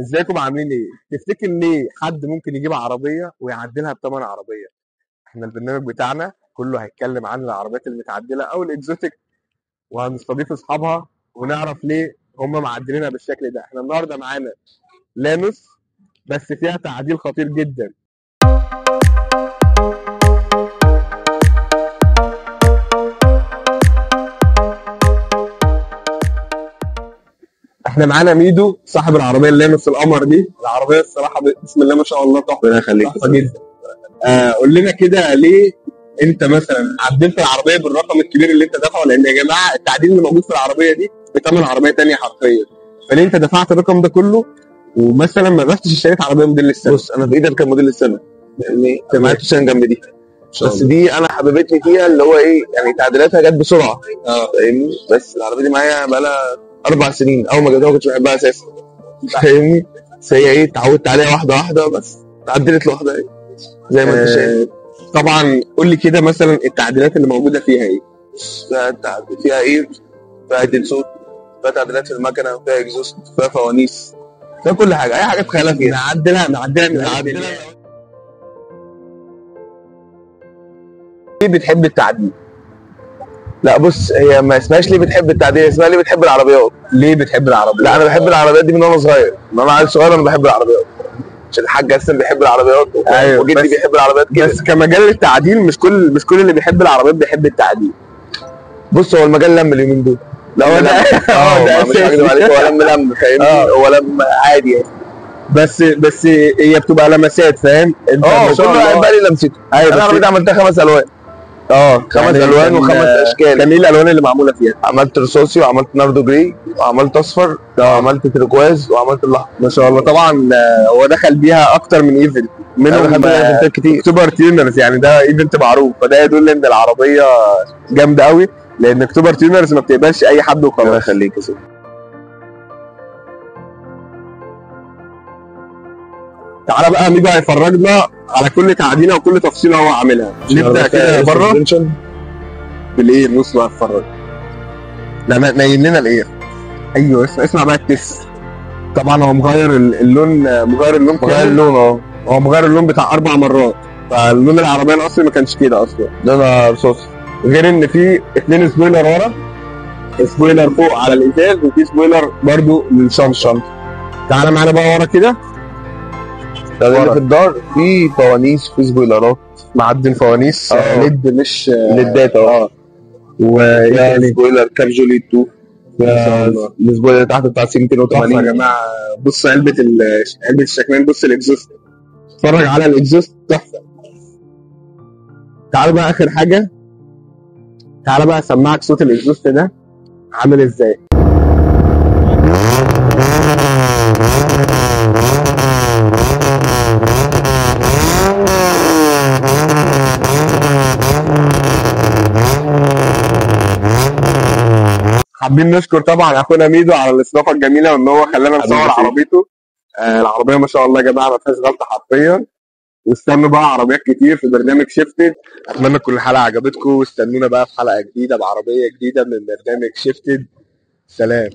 ازيكم عاملين ايه؟ تفتكر ليه حد ممكن يجيب عربية ويعدلها بتمن عربية؟ احنا البرنامج بتاعنا كله هيتكلم عن العربيات المتعدلة او الاكزوتيك، وهنستضيف اصحابها ونعرف ليه هم معدلينها بالشكل ده. احنا النهارده معانا لانوس بس فيها تعديل خطير جدا. احنا معانا ميدو صاحب العربية اللانوس القمر دي. العربية الصراحة بسم الله ما شاء الله تحفة. ربنا يخليك. تحفة جدا. قول لنا كده ليه انت مثلا عدلت العربيه بالرقم الكبير اللي انت دافعه؟ لان يا جماعه التعديل اللي موجود في العربيه دي بثمن عربيه تانية حرفيا. فليه انت دفعت الرقم ده كله ومثلا ما رحتش اشتريت عربيه موديل السنه؟ بص، انا في ايدي كان موديل السنه، يعني معايا توسان جنب دي، بس دي انا حببتني فيها اللي هو ايه، يعني تعديلاتها جت بسرعه. فاهمني؟ بس العربيه دي معايا بقالها 4 سنين، اول ما جبتها ما كنتش بحبها اساسا. فاهمني؟ بس هي ايه، اتعودت عليها واحده واحده، بس اتعدلت لوحدها ايه زي ما انت شايف. طبعا قول لي كده مثلا التعديلات اللي موجوده فيها ايه؟ فيها ايه؟ فيها عدة صوت، فيها تعديلات في المكنه، فيها اكزوست، فيها فوانيس، فيها كل حاجه، اي حاجه تخيلها فيها نعدلها. ليه بتحب التعديل؟ لا بص، هي ما اسمهاش ليه بتحب التعديل، اسمها ليه بتحب العربيات. ليه بتحب العربيه؟ لا، انا بحب العربيات دي من وانا صغير، من وانا عيل صغير انا بحب العربيات، عشان الحاج اصلا بيحب العربيات، ايوه، وجدي بيحب العربيات كده. بس كمجال التعديل مش كل اللي بيحب العربيات بيحب التعديل. بص، هو المجال لم اليومين دول. لا هو ده مش هكذب عليك، هو لم فاهمني، هو لم عادي يعني. بس هي بتبقى لمسات، فاهم انت؟ ما شاء كل واحد الله. بقى ليه لمسته. ايوه، انا العربيه دي عملتها 5 الوان. 5 الوان و5 اشكال. كان ايه الالوان اللي معموله فيها؟ عملت رصاصي، وعملت ناردو جراي، وعملت اصفر، وعملت تركواز، وعملت الاحمر. ما شاء الله. طبعا هو دخل بيها اكتر من ايفنت، منهم ايفنتات كتير، اكتوبر تيونرز، يعني ده ايفنت معروف، فده يدل ان العربيه جامده قوي، لان اكتوبر تيونرز ما بتقبلش اي حد الله وخلاص. يخليك يا سيدي. تعالى بقى ميدو هيفرجنا على كل تعديله وكل تفصيله هو عاملها. نبدا كده بره بالايه، نص بقى اتفرج. لا نايم لنا الايه. ايوه، اسمع بقى التست. طبعا هو مغير اللون، مغير اللون هو مغير اللون بتاع 4 مرات، فاللون العربيه الاصلي ما كانش كده اصلا، لونها رصاصي. غير ان في 2 سبويلر ورا، سبويلر فوق على الازاز، وفي سبويلر برضو للشنطه. تعالى معانا بقى ورا كده. اللي في الدار في فوانيس، في سبويلرات، معدن فوانيس ليد، مش ليدات. ويعني سبويلر كابجولي 2. السبويلر اللي تحت بتاع سي 280. يا جماعه بص علبه الشكمان، بص الاكزوست، اتفرج على الاكزوست تحفه. تعالى بقى اخر حاجه، تعالى بقى اسمعك صوت الاكزوست ده عامل ازاي. حابين نشكر طبعا اخونا ميدو على الاستضافه الجميله، وان هو خلانا نصور عربيته. العربيه ما شاء الله يا جماعه ما فيهاش غلطه حرفيا. واستنوا بقى عربيات كتير في برنامج شيفتد. اتمنى تكون الحلقه عجبتكم، واستنونا بقى في حلقه جديده بعربيه جديده من برنامج شيفتد. سلام.